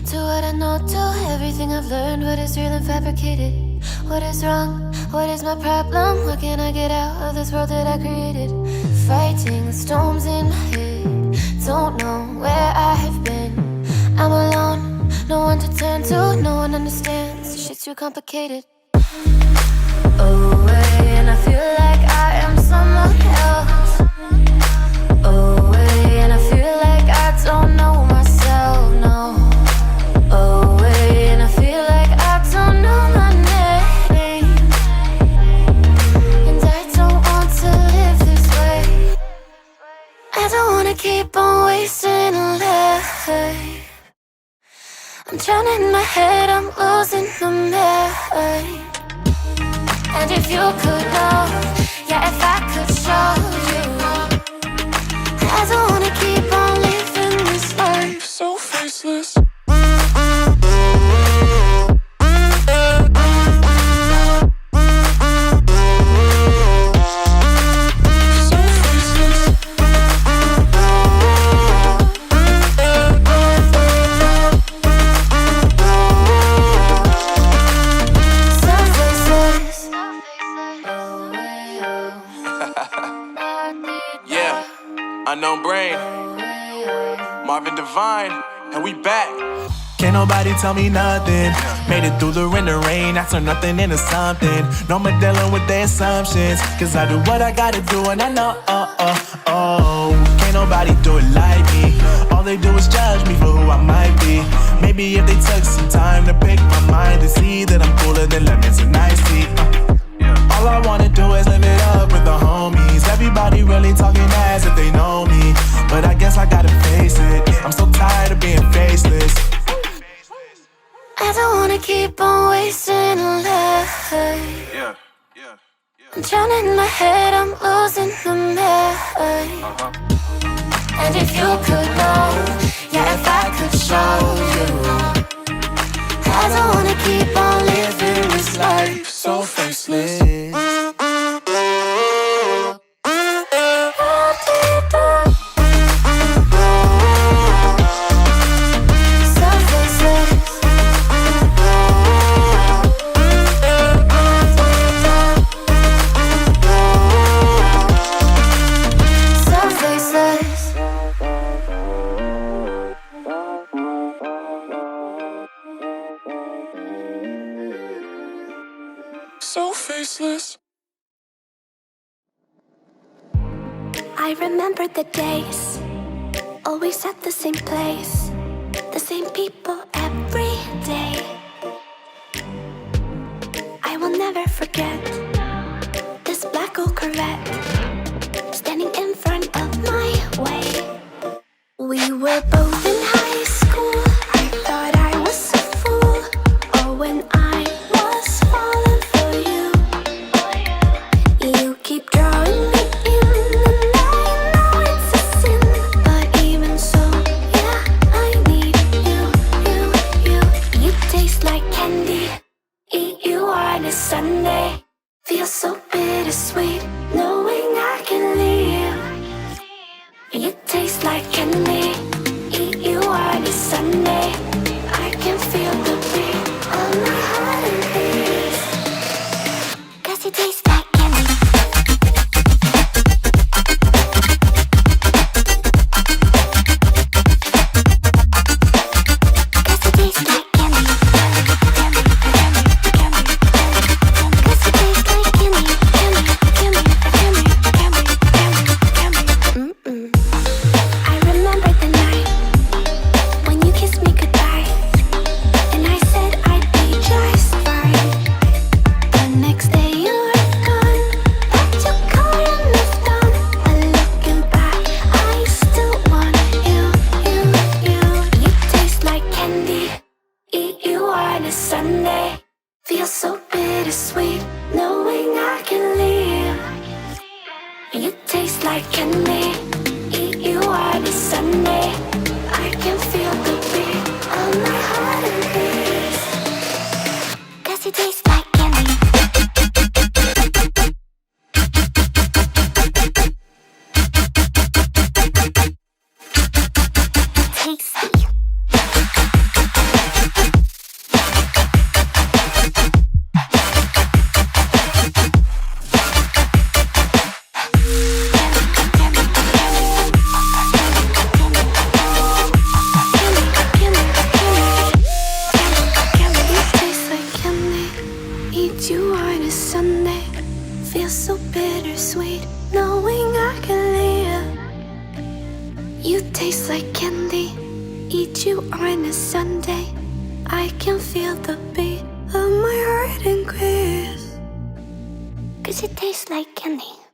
To what I know, to everything I've learned, what is real and fabricated. What is wrong? What is my problem? What can I get out of this world that I created? Fighting the storms in my head. Don't know where I have been. I'm alone, no one to turn to. No one understands, this shit's too complicated. Away, and I feel like I am someone else. Away, and I feel like I don't know myself, no. Away, and I feel like I don't know my name. And I don't want to live this way. I don't wanna keep on wasting a life. I'm drowning in my head, I'm losing my mind. And if you could know, yeah, if I could show you, I don't wanna keep on living this life so faceless. Unknown Brain, Marvin Divine, and we back. Can't nobody tell me nothing. Made it through the rain, I turn nothing into something. No more dealing with their assumptions, cause I do what I gotta do and I know, can't nobody do it like me. All they do is judge me for who I might be. Maybe if they took some time to pick my mind and see that I'm cooler than lemons and iced tea. All I wanna do is live it up with the homies. Everybody really talking as if they know me, but I guess I gotta face it. I'm so tired of being faceless. I don't wanna keep on wasting a life. I'm drowning in my head, I'm losing my mind. And if you could know, yeah, if I could show you, I don't wanna keep on living this life so faceless. So faceless. I remember the days, always at the same place, the same people every day. I will never forget this black old Corvette standing in front of my way. We were both in high school. I thought I was a fool. Oh, when I was falling for you, you keep drawing me in, and I know it's a sin, but even so, yeah, I need you. You taste like candy, eat you on a Sunday. Feels so bittersweet, knowing I can leave. You taste like candy, eat you on a Sunday. I can feel the beat on my heart and beats, 'cause you taste like candy. Eat you on a Sunday. Feels so bittersweet knowing I can live. You taste like candy. Eat you on a Sunday. I can feel the beat of my heart increase. 'Cause it tastes like candy.